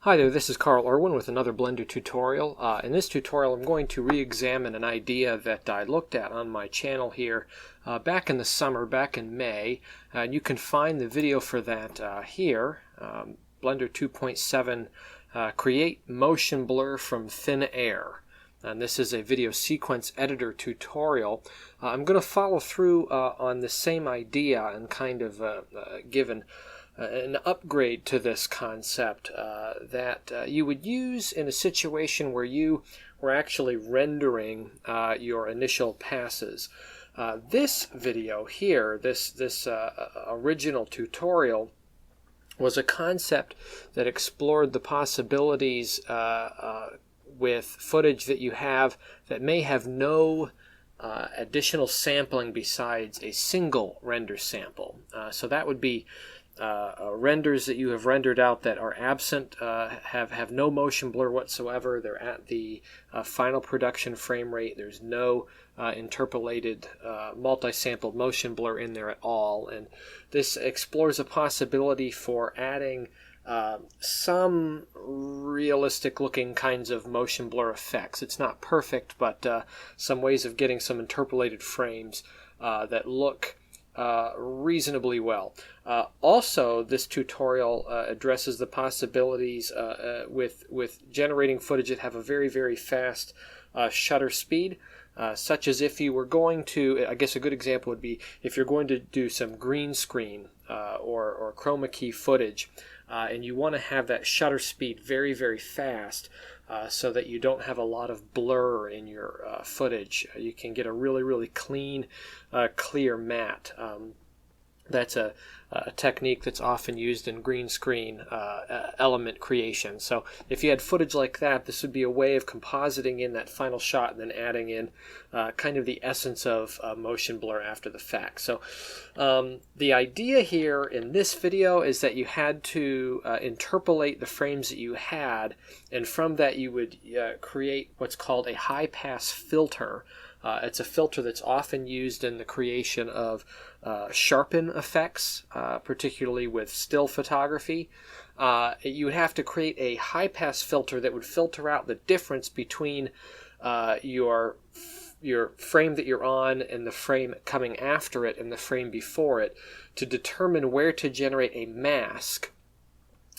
Hi there, this is Carl Irwin with another Blender tutorial. In this tutorial I'm going to re-examine an idea that I looked at on my channel here back in the summer, back in May. And you can find the video for that here, Blender 2.7, Create Motion Blur from Thin Air. And this is a video sequence editor tutorial. I'm going to follow through on the same idea and kind of give an upgrade to this concept that you would use in a situation where you were actually rendering your initial passes. This video here, this original tutorial, was a concept that explored the possibilities with footage that you have that may have no additional sampling besides a single render sample. So that would be renders that you have rendered out that are absent, have no motion blur whatsoever. They're at the final production frame rate. There's no interpolated multi-sampled motion blur in there at all. And this explores a possibility for adding some realistic looking kinds of motion blur effects. It's not perfect, but some ways of getting some interpolated frames that look reasonably well. Also, this tutorial addresses the possibilities with generating footage that have a very fast shutter speed, such as if you were going to, I guess a good example would be if you're going to do some green screen or chroma key footage, and you want to have that shutter speed very fast, so that you don't have a lot of blur in your footage. You can get a really clean, clear matte. That's a technique that's often used in green screen element creation. So if you had footage like that, this would be a way of compositing in that final shot and then adding in kind of the essence of motion blur after the fact. So the idea here in this video is that you had to interpolate the frames that you had, and from that you would create what's called a high-pass filter. It's a filter that's often used in the creation of sharpen effects, particularly with still photography. You would have to create a high-pass filter that would filter out the difference between your frame that you're on and the frame coming after it and the frame before it to determine where to generate a mask.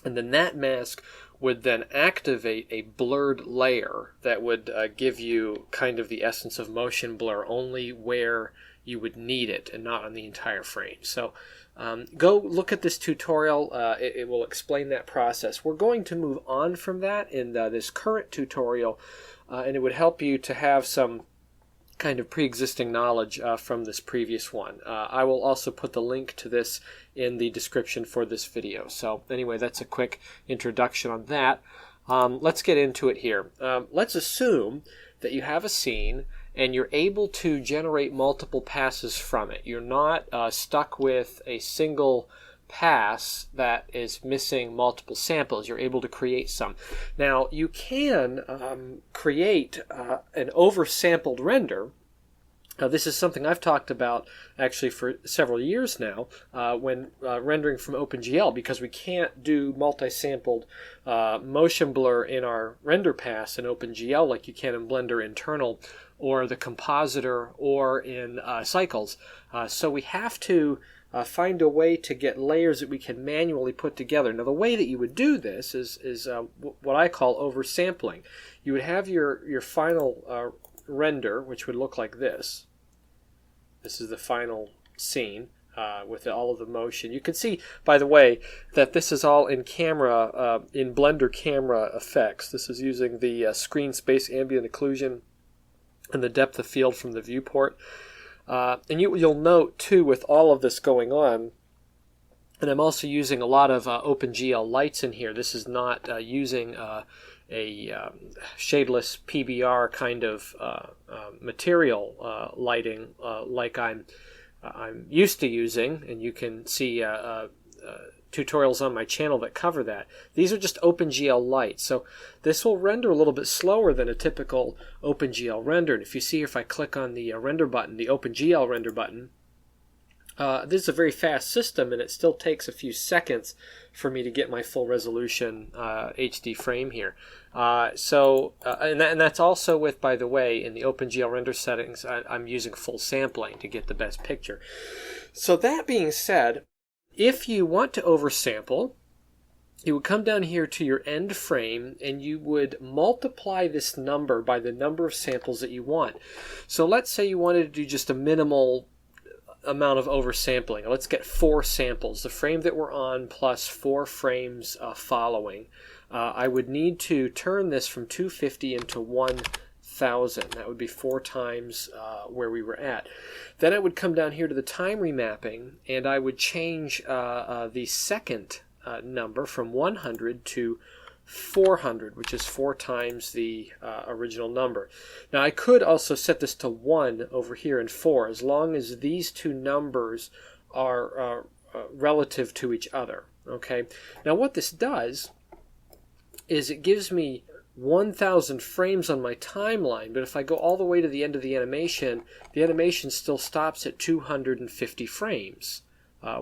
And then that mask would then activate a blurred layer that would give you kind of the essence of motion blur only where you would need it and not on the entire frame. So go look at this tutorial. It will explain that process. We're going to move on from that in this current tutorial, and it would help you to have some kind of pre-existing knowledge from this previous one. I will also put the link to this in the description for this video. So anyway, that's a quick introduction on that. Let's get into it here. Let's assume that you have a scene and you're able to generate multiple passes from it. You're not stuck with a single pass that is missing multiple samples. You're able to create some. Now you can create an oversampled render. This is something I've talked about actually for several years now when rendering from OpenGL, because we can't do multi-sampled motion blur in our render pass in OpenGL like you can in Blender Internal or the Compositor or in Cycles. So we have to find a way to get layers that we can manually put together. Now the way that you would do this is what I call oversampling. You would have your final render, which would look like this. This is the final scene with all of the motion. You can see, by the way, that this is all in camera, in Blender camera effects. This is using the screen space ambient occlusion and the depth of field from the viewport. And you'll note, too, with all of this going on, and I'm also using a lot of OpenGL lights in here. This is not using a shadeless PBR kind of material lighting like I'm used to using, and you can see tutorials on my channel that cover that. These are just OpenGL lights, so this will render a little bit slower than a typical OpenGL render. And if you see, if I click on the render button, the OpenGL render button, This is a very fast system, and it still takes a few seconds for me to get my full resolution HD frame here. And that's also with, by the way, in the OpenGL render settings, I'm using full sampling to get the best picture. So that being said, if you want to oversample, you would come down here to your end frame and you would multiply this number by the number of samples that you want. So let's say you wanted to do just a minimal amount of oversampling. Let's get 4 samples, the frame that we're on plus 4 frames following. I would need to turn this from 250 into 1000. That would be 4 times where we were at. Then I would come down here to the time remapping and I would change the second number from 100 to 400, which is 4 times the original number. Now I could also set this to 1 over here and 4, as long as these two numbers are relative to each other. Okay. Now what this does is it gives me 1000 frames on my timeline, but if I go all the way to the end of the animation still stops at 250 frames.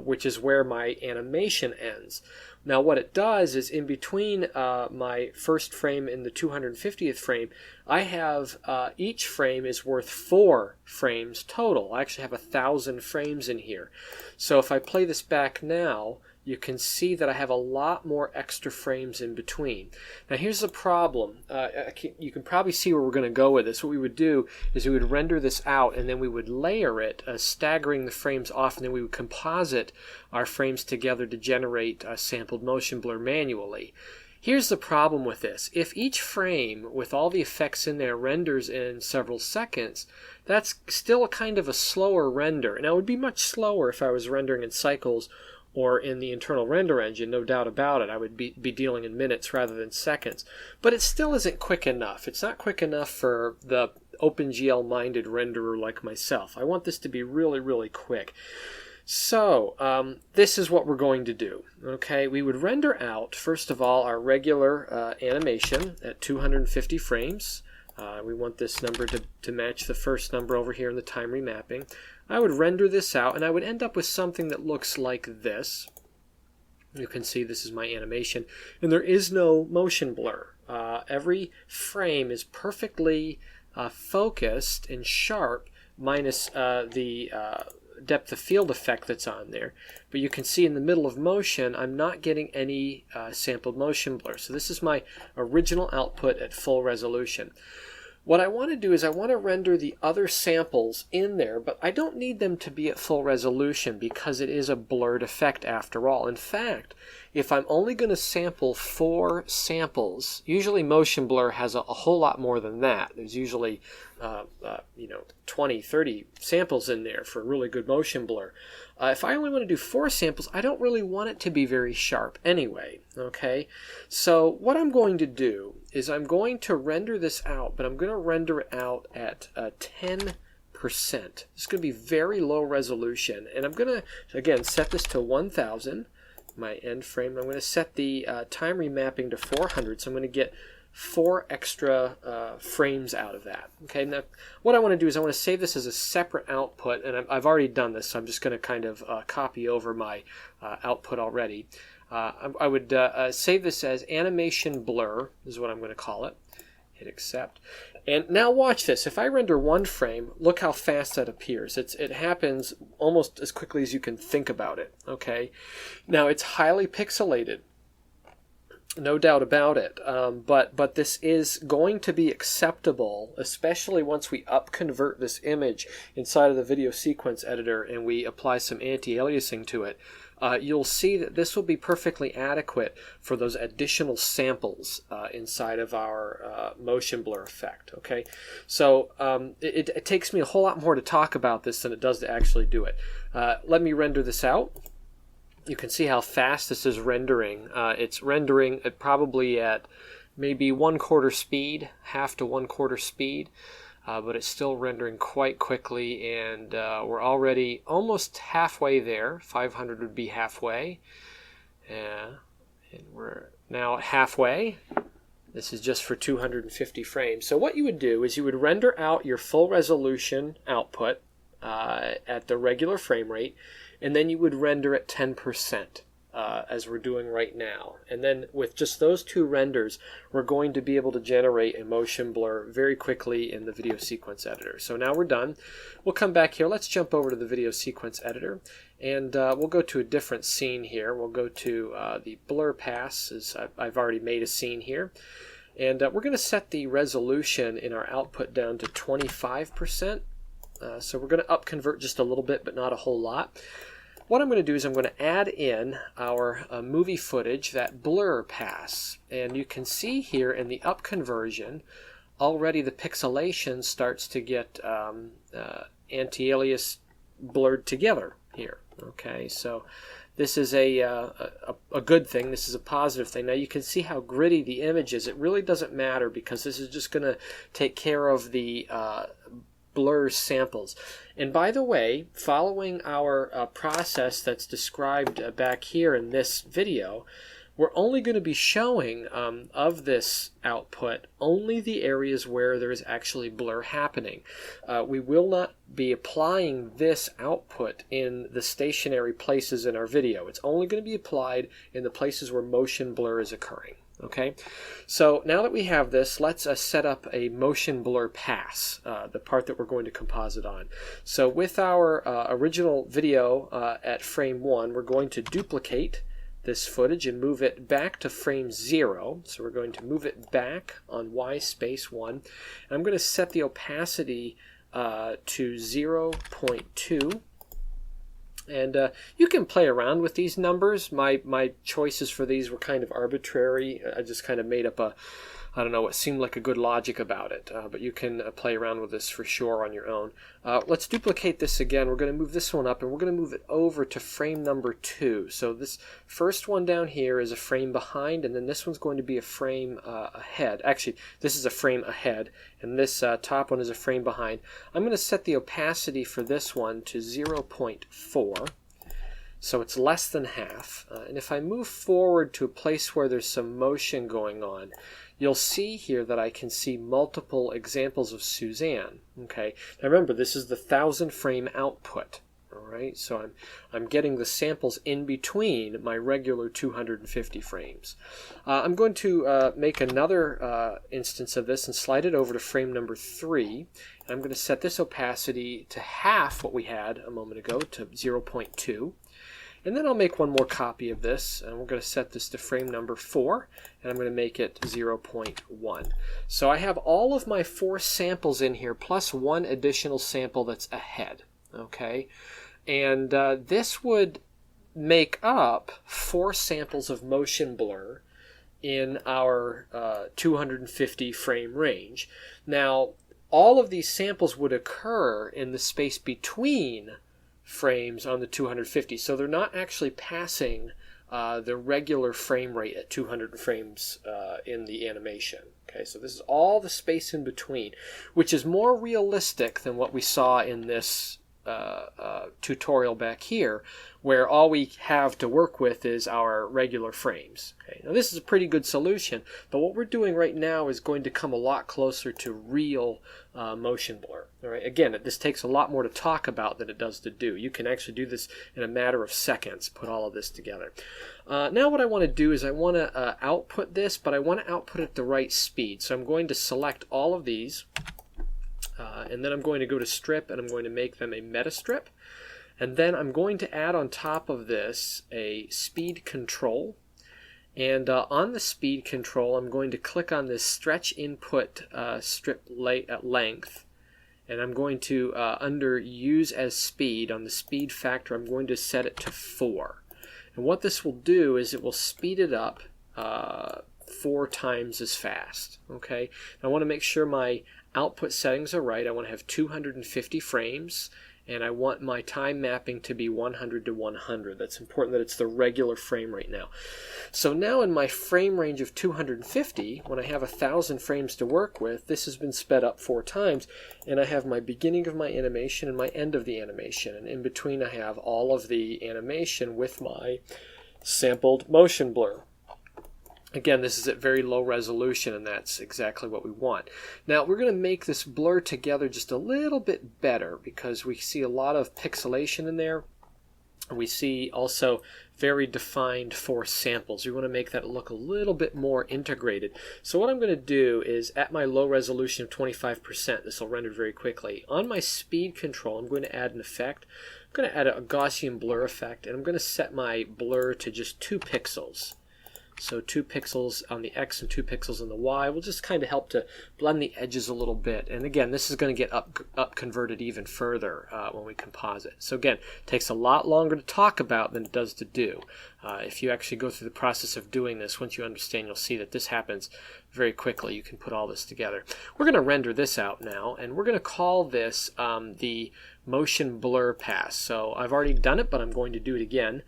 Which is where my animation ends. Now what it does is in between my first frame and the 250th frame, I have each frame is worth 4 frames total. I actually have 1000 frames in here. So if I play this back now, you can see that I have a lot more extra frames in between. Now here's the problem. You can probably see where we're going to go with this. What we would do is we would render this out and then we would layer it, staggering the frames off, and then we would composite our frames together to generate a sampled motion blur manually. Here's the problem with this. If each frame with all the effects in there renders in several seconds, that's still a kind of a slower render. Now it would be much slower if I was rendering in cycles or in the internal render engine, no doubt about it. I would be dealing in minutes rather than seconds. But it still isn't quick enough. It's not quick enough for the OpenGL-minded renderer like myself. I want this to be really, really quick. So this is what we're going to do. Okay, we would render out, first of all, our regular animation at 250 frames. We want this number to match the first number over here in the time remapping. I would render this out and I would end up with something that looks like this. You can see this is my animation, and there is no motion blur. Every frame is perfectly focused and sharp, minus the depth of field effect that's on there. But you can see in the middle of motion, I'm not getting any sampled motion blur. So this is my original output at full resolution. What I want to do is I want to render the other samples in there, but I don't need them to be at full resolution because it is a blurred effect after all. In fact, if I'm only going to sample 4 samples, usually motion blur has a whole lot more than that. There's usually 20, 30 samples in there for really good motion blur. If I only want to do 4 samples, I don't really want it to be very sharp anyway. Okay, so what I'm going to do is I'm going to render this out, but I'm going to render it out at 10%. It's going to be very low resolution, and I'm going to, again, set this to 1000, my end frame. I'm going to set the time remapping to 400, so I'm going to get 4 extra frames out of that. Okay, now what I want to do is I want to save this as a separate output, and I've already done this, so I'm just going to kind of copy over my output already. I would save this as animation blur, is what I'm going to call it. Hit accept. And now watch this. If I render 1 frame, look how fast that appears. It happens almost as quickly as you can think about it. Okay, now it's highly pixelated. No doubt about it, but this is going to be acceptable, especially once we up-convert this image inside of the video sequence editor and we apply some anti-aliasing to it. You'll see that this will be perfectly adequate for those additional samples inside of our motion blur effect. Okay, so it takes me a whole lot more to talk about this than it does to actually do it. Let me render this out. You can see how fast this is rendering. It's rendering at probably at maybe 1/4 speed, half to 1/4 speed, but it's still rendering quite quickly, and we're already almost halfway there. 500 would be halfway, and we're now halfway. This is just for 250 frames. So what you would do is you would render out your full resolution output at the regular frame rate, and then you would render at 10%. As we're doing right now. And then with just those two renders, we're going to be able to generate a motion blur very quickly in the video sequence editor. So now we're done. We'll come back here. Let's jump over to the video sequence editor, and we'll go to a different scene here. We'll go to the blur pass, as I've already made a scene here. And we're going to set the resolution in our output down to 25%. So we're going to up convert just a little bit, but not a whole lot. What I'm going to do is I'm going to add in our movie footage, that blur pass. And you can see here in the up conversion, already the pixelation starts to get anti-alias blurred together here. Okay, so this is a good thing. This is a positive thing. Now you can see how gritty the image is. It really doesn't matter because this is just going to take care of the blur samples. And by the way, following our process that's described back here in this video, we're only going to be showing of this output only the areas where there is actually blur happening. We will not be applying this output in the stationary places in our video. It's only going to be applied in the places where motion blur is occurring. Okay, so now that we have this, let's set up a motion blur pass, the part that we're going to composite on. So with our original video at frame 1, we're going to duplicate this footage and move it back to frame 0. So we're going to move it back on Y space 1. And I'm going to set the opacity to 0.2. And you can play around with these numbers. My choices for these were kind of arbitrary. I just kind of made up I don't know, what seemed like a good logic about it. But you can play around with this for sure on your own. Let's duplicate this again. We're going to move this one up, and we're going to move it over to frame number 2. So this first one down here is a frame behind, and then this one's going to be a frame ahead. Actually, this is a frame ahead, and this top one is a frame behind. I'm going to set the opacity for this one to 0.4. So it's less than half. And if I move forward to a place where there's some motion going on, you'll see here that I can see multiple examples of Suzanne. Okay. Now remember, this is the 1,000 frame output. All right. So I'm getting the samples in between my regular 250 frames. I'm going to make another instance of this and slide it over to frame number 3. And I'm going to set this opacity to half what we had a moment ago, to 0.2. And then I'll make one more copy of this, and we're going to set this to frame number 4, and I'm going to make it 0.1. So I have all of my 4 samples in here, plus one additional sample that's ahead. Okay, and this would make up 4 samples of motion blur in our 250 frame range. Now, all of these samples would occur in the space between frames on the 250, so they're not actually passing the regular frame rate at 200 frames in the animation. Okay, so this is all the space in between, which is more realistic than what we saw in this tutorial back here, where all we have to work with is our regular frames. Okay, now this is a pretty good solution, but what we're doing right now is going to come a lot closer to real motion blur. All right, again, this takes a lot more to talk about than it does to do. You can actually do this in a matter of seconds, put all of this together. Now what I want to do is I want to output this, but I want to output at the right speed. So I'm going to select all of these, and then I'm going to go to strip, and I'm going to make them a meta strip. And then I'm going to add on top of this a speed control. And on the speed control, I'm going to click on this stretch input strip length. And I'm going to, under use as speed, on the speed factor, I'm going to set it to 4. And what this will do is it will speed it up 4 times as fast. Okay. I want to make sure my output settings are right. I want to have 250 frames, and I want my time mapping to be 100 to 100. That's important that it's the regular frame rate now. So now in my frame range of 250, when I have 1,000 frames to work with, this has been sped up 4 times, and I have my beginning of my animation and my end of the animation. And in between I have all of the animation with my sampled motion blur. Again, this is at very low resolution, and that's exactly what we want. Now, we're going to make this blur together just a little bit better because we see a lot of pixelation in there. We see also very defined force samples. We want to make that look a little bit more integrated. So what I'm going to do is, at my low resolution of 25%, this will render very quickly. On my speed control, I'm going to add an effect. I'm going to add a Gaussian blur effect, and I'm going to set my blur to just 2 pixels. So 2 pixels on the X and 2 pixels on the Y will just kind of help to blend the edges a little bit. And again, this is going to get up converted even further when we composite. So again, it takes a lot longer to talk about than it does to do. If you actually go through the process of doing this, once you understand, you'll see that this happens very quickly. You can put all this together. We're going to render this out now, and we're going to call this the motion blur pass. So I've already done it, but I'm going to do it again.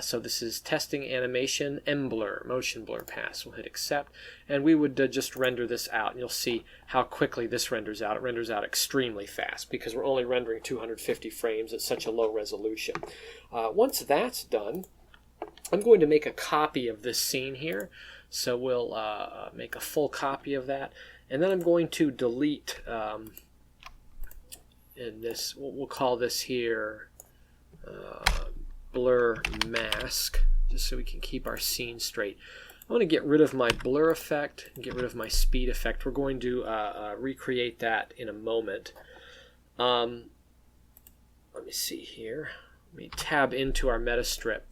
So this is testing animation mblur, motion blur pass. We'll hit accept, and we would just render this out, and you'll see how quickly this renders out. It renders out extremely fast because we're only rendering 250 frames at such a low resolution. Once that's done, I'm going to make a copy of this scene here. So we'll make a full copy of that, and then I'm going to delete in this, we'll call this here blur mask, just so we can keep our scene straight. I want to get rid of my blur effect and get rid of my speed effect. We're going to recreate that in a moment. Let me see here. Let me tab into our meta strip.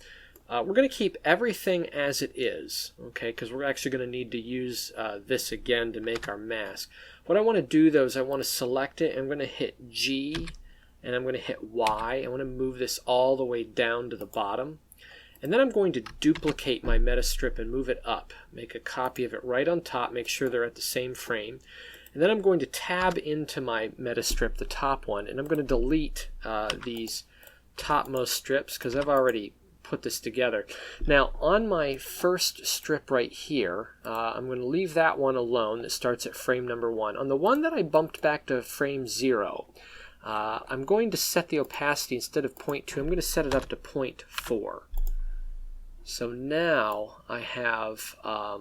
We're going to keep everything as it is, okay, because we're actually going to need to use this again to make our mask. What I want to do, though, is I want to select it, and I'm going to hit G, and I'm going to hit Y. I want to move this all the way down to the bottom. And then I'm going to duplicate my meta strip and move it up. Make a copy of it right on top, make sure they're at the same frame. And then I'm going to tab into my meta strip, the top one, and I'm going to delete these topmost strips because I've already put this together. Now on my first strip right here, I'm going to leave that one alone that starts at frame number 1. On the one that I bumped back to frame 0, I'm going to set the opacity instead of 0.2, I'm going to set it up to 0.4. So now I have a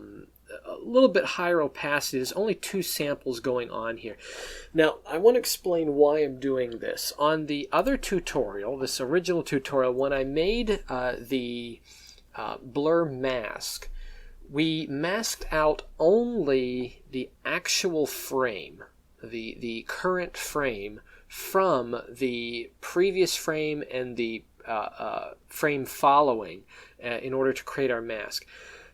little bit higher opacity. There's only 2 samples going on here. Now I want to explain why I'm doing this. On the other tutorial, this original tutorial, when I made the blur mask, we masked out only the actual frame, the current frame, from the previous frame and the frame following in order to create our mask.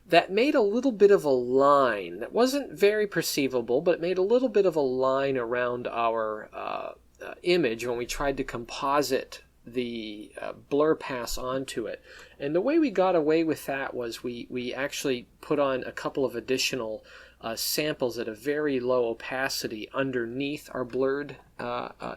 That made a little bit of a line. That wasn't very perceivable, but it made a little bit of a line around our image when we tried to composite the blur pass onto it. And the way we got away with that was we actually put on a couple of additional samples at a very low opacity underneath our blurred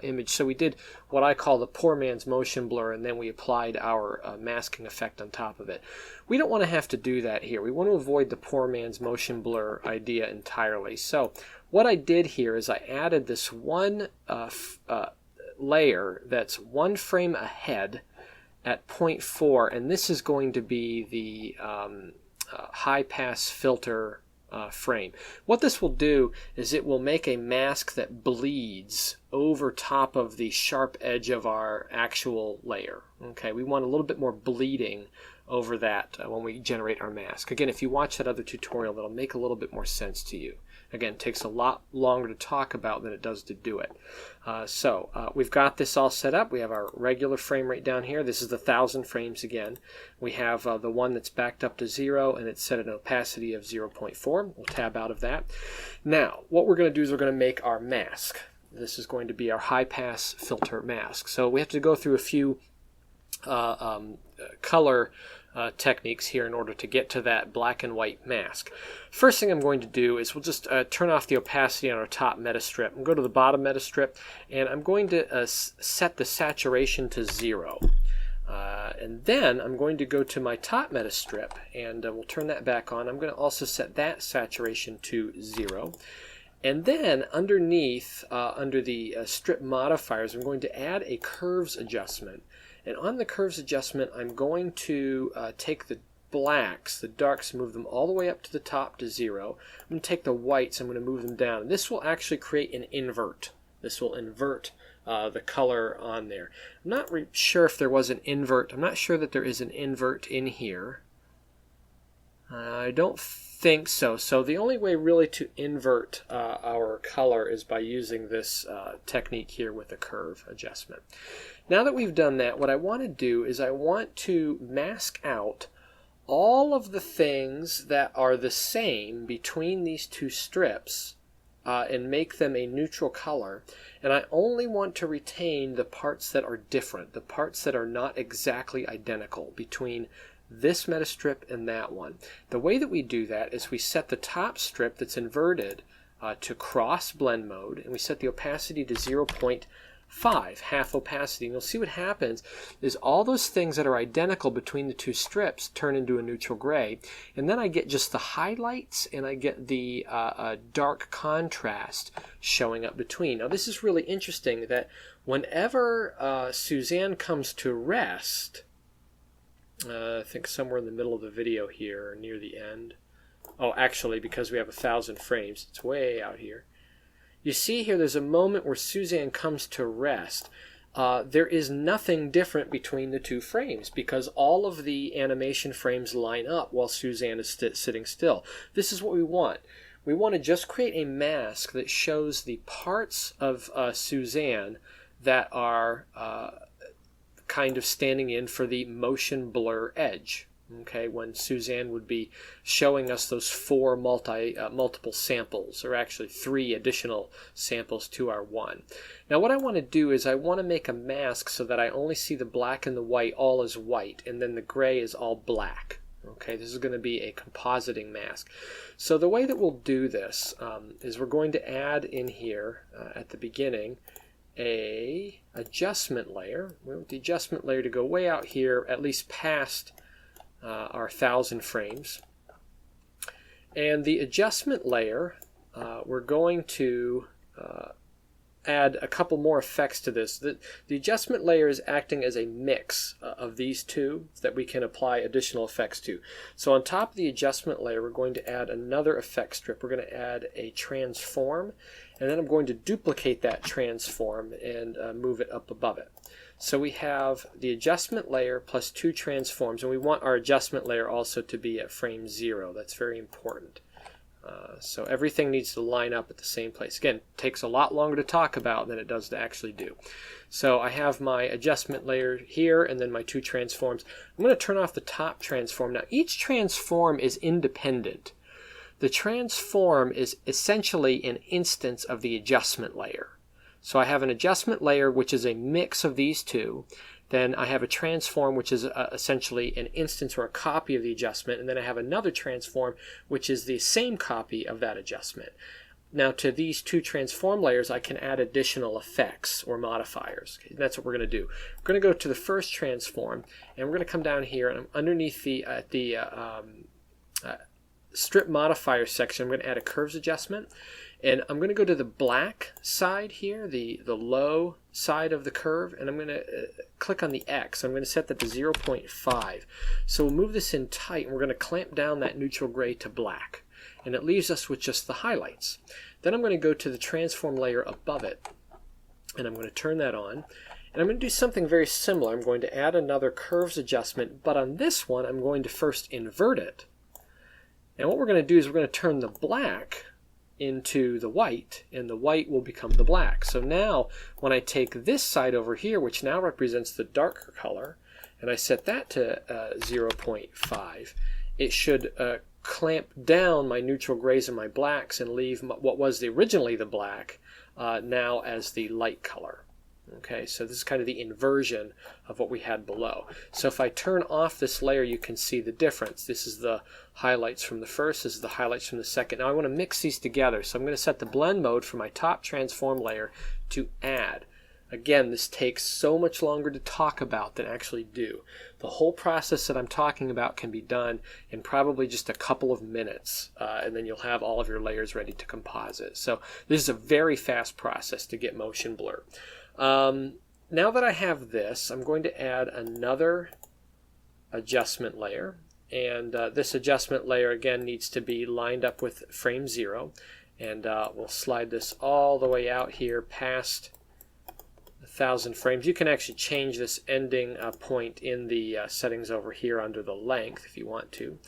image. So we did what I call the poor man's motion blur, and then we applied our masking effect on top of it. We don't want to have to do that here. We want to avoid the poor man's motion blur idea entirely. So what I did here is I added this one layer that's 1 frame ahead at 0.4, and this is going to be the high pass filter frame. What this will do is it will make a mask that bleeds over top of the sharp edge of our actual layer. Okay, we want a little bit more bleeding over that when we generate our mask. Again, if you watch that other tutorial, that'll make a little bit more sense to you. Again, it takes a lot longer to talk about than it does to do it. We've got this all set up. We have our regular frame rate down here. This is the 1000 frames again. We have the one that's backed up to 0, and it's set at an opacity of 0.4. We'll tab out of that. Now, what we're going to do is we're going to make our mask. This is going to be our high-pass filter mask. So we have to go through a few color techniques here in order to get to that black and white mask. First thing I'm going to do is we'll just turn off the opacity on our top meta strip and go to the bottom meta strip, and I'm going to set the saturation to 0. And then I'm going to go to my top meta strip, and we'll turn that back on. I'm going to also set that saturation to 0. And then underneath, under the strip modifiers, I'm going to add a curves adjustment. And on the curves adjustment, I'm going to take the blacks, the darks, move them all the way up to the top to 0. I'm going to take the whites, I'm going to move them down. And this will actually create an invert. This will invert the color on there. I'm not sure if there was an invert. I'm not sure that there is an invert in here. I don't think so. So the only way really to invert our color is by using this technique here with the curve adjustment. Now that we've done that, what I want to do is I want to mask out all of the things that are the same between these two strips and make them a neutral color. And I only want to retain the parts that are different, the parts that are not exactly identical between this meta strip and that one. The way that we do that is we set the top strip that's inverted to cross blend mode, and we set the opacity to 0.5, half opacity. And you'll see what happens is all those things that are identical between the two strips turn into a neutral gray, and then I get just the highlights and I get the dark contrast showing up between. Now this is really interesting that whenever Suzanne comes to rest, I think somewhere in the middle of the video here, or near the end. Oh, actually, because we have 1,000 frames, it's way out here. You see here, there's a moment where Suzanne comes to rest. There is nothing different between the two frames because all of the animation frames line up while Suzanne is sitting still. This is what we want. We want to just create a mask that shows the parts of Suzanne that are kind of standing in for the motion blur edge. Okay, when Suzanne would be showing us those 4 multiple samples, or actually 3 additional samples to our 1. Now what I want to do is I want to make a mask so that I only see the black and the white all as white, and then the gray is all black. Okay, this is going to be a compositing mask. So the way that we'll do this is we're going to add in here at the beginning a adjustment layer. We want the adjustment layer to go way out here, at least past our 1,000 frames. And the adjustment layer, we're going to add a couple more effects to this. The adjustment layer is acting as a mix of these two that we can apply additional effects to. So on top of the adjustment layer, we're going to add another effect strip. We're going to add a transform, and then I'm going to duplicate that transform and move it up above it. So we have the adjustment layer plus 2 transforms, and we want our adjustment layer also to be at frame 0. That's very important. So everything needs to line up at the same place. Again, it takes a lot longer to talk about than it does to actually do. So I have my adjustment layer here and then my 2 transforms. I'm going to turn off the top transform. Now each transform is independent. The transform is essentially an instance of the adjustment layer. So I have an adjustment layer which is a mix of these two. Then I have a transform which is essentially an instance or a copy of the adjustment, and then I have another transform which is the same copy of that adjustment. Now to these 2 transform layers I can add additional effects or modifiers. Okay, that's what we're going to do. We're going to go to the first transform, and we're going to come down here and underneath the strip modifier section I'm going to add a curves adjustment. And I'm going to go to the black side here, the low side of the curve, and I'm going to click on the X. I'm going to set that to 0.5. So we'll move this in tight, and we're going to clamp down that neutral gray to black. And it leaves us with just the highlights. Then I'm going to go to the transform layer above it, and I'm going to turn that on. And I'm going to do something very similar. I'm going to add another curves adjustment, but on this one I'm going to first invert it. And what we're going to do is we're going to turn the black into the white, and the white will become the black. So now when I take this side over here, which now represents the darker color, and I set that to 0.5, it should clamp down my neutral grays and my blacks and leave what was originally the black now as the light color. Okay, so this is kind of the inversion of what we had below. So if I turn off this layer, you can see the difference. This is the highlights from the first, this is the highlights from the second. Now I want to mix these together, so I'm going to set the blend mode for my top transform layer to add. Again, this takes so much longer to talk about than actually do. The whole process that I'm talking about can be done in probably just a couple of minutes, and then you'll have all of your layers ready to composite. So this is a very fast process to get motion blur. Now that I have this, I'm going to add another adjustment layer, and this adjustment layer again needs to be lined up with frame 0, and we'll slide this all the way out here past 1,000 frames. You can actually change this ending point in the settings over here under the length if you want to.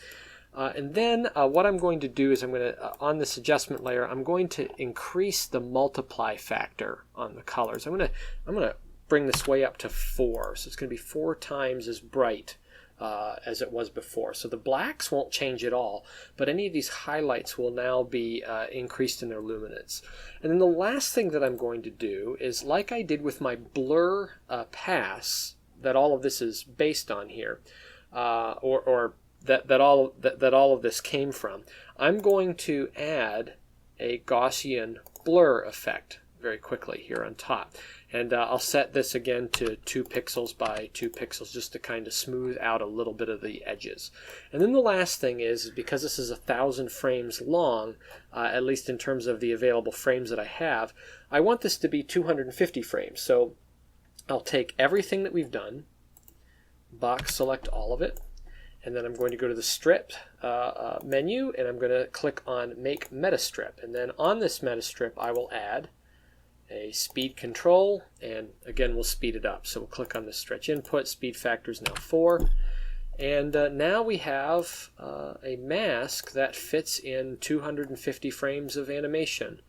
And then what I'm going to do is I'm going to, on this adjustment layer, I'm going to increase the multiply factor on the colors. I'm going to bring this way up to 4, so it's going to be 4 times as bright as it was before. So the blacks won't change at all, but any of these highlights will now be increased in their luminance. And then the last thing that I'm going to do is, like I did with my blur pass that all of this is based on here, that all of this came from, I'm going to add a Gaussian blur effect very quickly here on top. And I'll set this again to 2 pixels by 2 pixels just to kind of smooth out a little bit of the edges. And then the last thing is because this is 1,000 frames long, at least in terms of the available frames that I have, I want this to be 250 frames. So I'll take everything that we've done, box select all of it, and then I'm going to go to the strip menu, and I'm going to click on Make Metastrip. And then on this metastrip, I will add a speed control, and again we'll speed it up. So we'll click on the stretch input, speed factor is now 4, and now we have a mask that fits in 250 frames of animation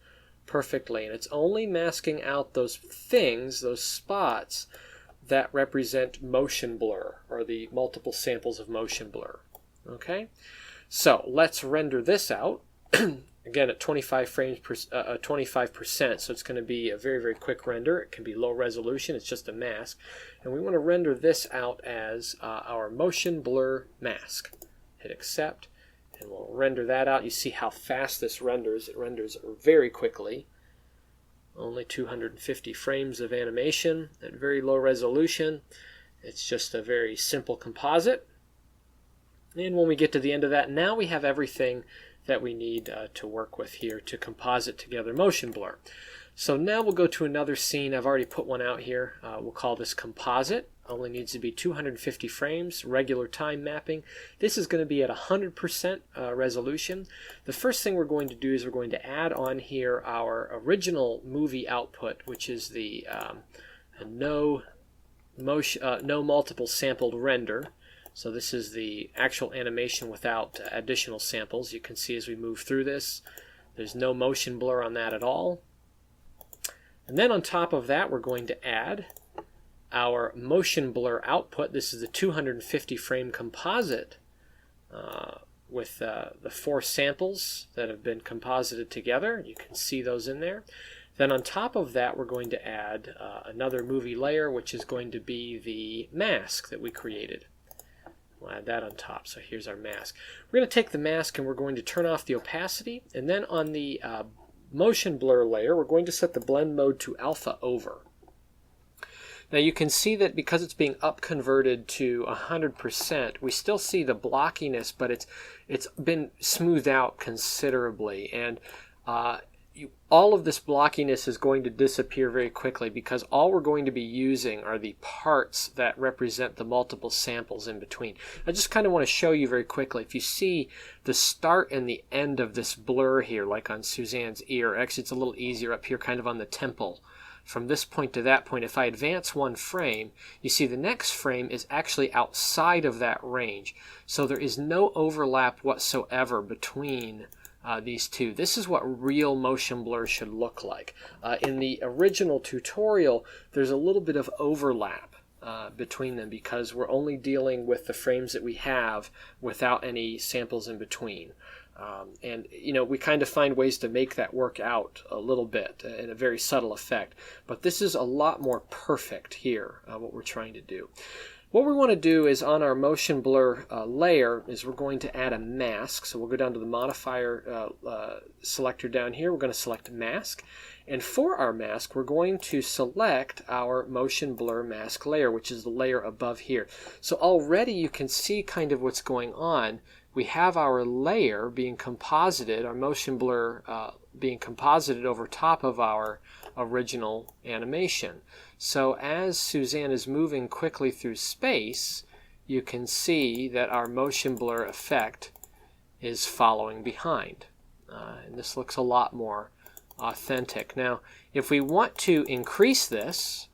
perfectly, and it's only masking out those things, those spots that represent motion blur, or the multiple samples of motion blur. Okay, so let's render this out. Again, at 25 frames per 25%, so it's going to be a very, very quick render. It can be low resolution, it's just a mask. And we want to render this out as our motion blur mask. Hit accept, and we'll render that out. You see how fast this renders. It renders very quickly. Only 250 frames of animation at very low resolution. It's just a very simple composite. And when we get to the end of that, now we have everything that we need to work with here to composite together motion blur. So now we'll go to another scene. I've already put one out here. We'll call this composite. Only needs to be 250 frames, regular time mapping. This is going to be at 100% resolution. The first thing we're going to do is we're going to add on here our original movie output, which is the no multiple sampled render. So this is the actual animation without additional samples. You can see as we move through this, there's no motion blur on that at all. And then on top of that, we're going to add our motion blur output. This is the 250 frame composite with the 4 samples that have been composited together. You can see those in there. Then on top of that, we're going to add another movie layer, which is going to be the mask that we created. We'll add that on top. So here's our mask. We're going to take the mask and we're going to turn off the opacity. And then on the motion blur layer, we're going to set the blend mode to alpha over. Now you can see that because it's being up converted to 100%, we still see the blockiness, but it's been smoothed out considerably. And all of this blockiness is going to disappear very quickly because all we're going to be using are the parts that represent the multiple samples in between. I just kind of want to show you very quickly. If you see the start and the end of this blur here, like on Suzanne's ear, actually it's a little easier up here kind of on the temple. From this point to that point, if I advance 1 frame, you see the next frame is actually outside of that range. So there is no overlap whatsoever between these two. This is what real motion blur should look like. In the original tutorial, there's a little bit of overlap between them because we're only dealing with the frames that we have without any samples in between. And you know, we kind of find ways to make that work out a little bit in a very subtle effect. But this is a lot more perfect here, what we're trying to do. What we want to do is on our motion blur layer is we're going to add a mask. So we'll go down to the modifier selector down here. We're going to select mask. And for our mask, we're going to select our motion blur mask layer, which is the layer above here. So already you can see kind of what's going on. We have our layer being composited, our motion blur being composited over top of our original animation. So as Suzanne is moving quickly through space, you can see that our motion blur effect is following behind. And this looks a lot more authentic. Now, if we want to increase this,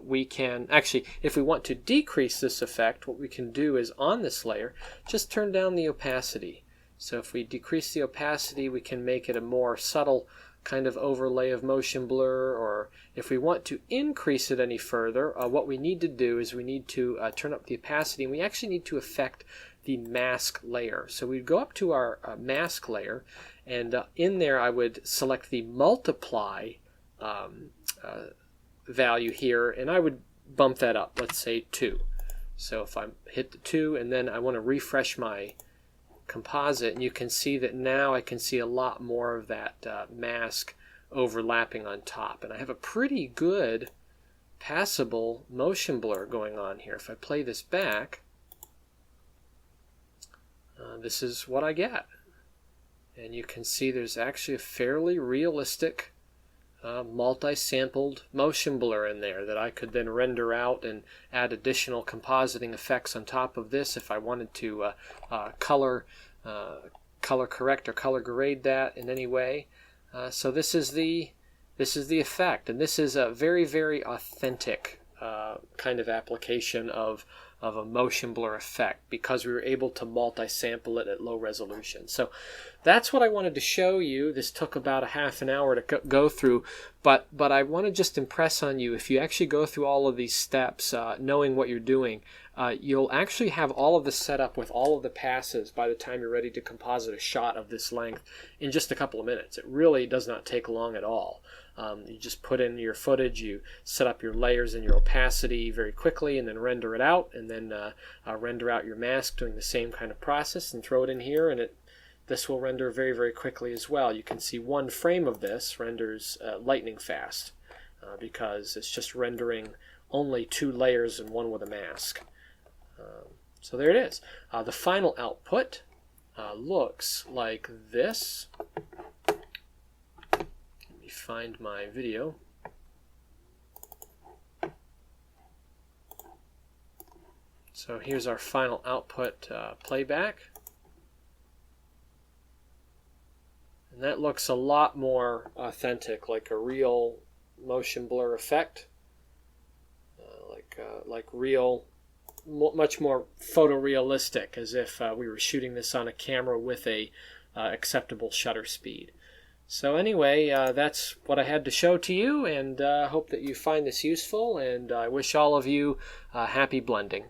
we can actually, if we want to decrease this effect, what we can do is on this layer, just turn down the opacity. So if we decrease the opacity, we can make it a more subtle kind of overlay of motion blur, or if we want to increase it any further, what we need to do is we need to turn up the opacity, and we actually need to affect the mask layer. So we'd go up to our mask layer, and in there I would select the multiply value here, and I would bump that up, let's say 2. So if I hit the 2, and then I want to refresh my composite, and you can see that now I can see a lot more of that mask overlapping on top, and I have a pretty good passable motion blur going on here. If I play this back, this is what I get, and you can see there's actually a fairly realistic multi-sampled motion blur in there that I could then render out and add additional compositing effects on top of this if I wanted to color correct or color grade that in any way. So this is the effect, and this is a very, very authentic kind of application of a motion blur effect, because we were able to multi-sample it at low resolution. So that's what I wanted to show you. This took about a half an hour to go through, but I want to just impress on you, if you actually go through all of these steps, knowing what you're doing, you'll actually have all of this set up with all of the passes by the time you're ready to composite a shot of this length in just a couple of minutes. It really does not take long at all. You just put in your footage, you set up your layers and your opacity very quickly, and then render it out, and then render out your mask doing the same kind of process, and throw it in here, and this will render very, very quickly as well. You can see one frame of this renders lightning fast because it's just rendering only 2 layers and one with a mask. So there it is. The final output looks like this. Let me find my video. So here's our final output playback. And that looks a lot more authentic, like a real motion blur effect, like real, much more photorealistic, as if we were shooting this on a camera with a acceptable shutter speed. So anyway, that's what I had to show to you, and I hope that you find this useful, and I wish all of you happy blending.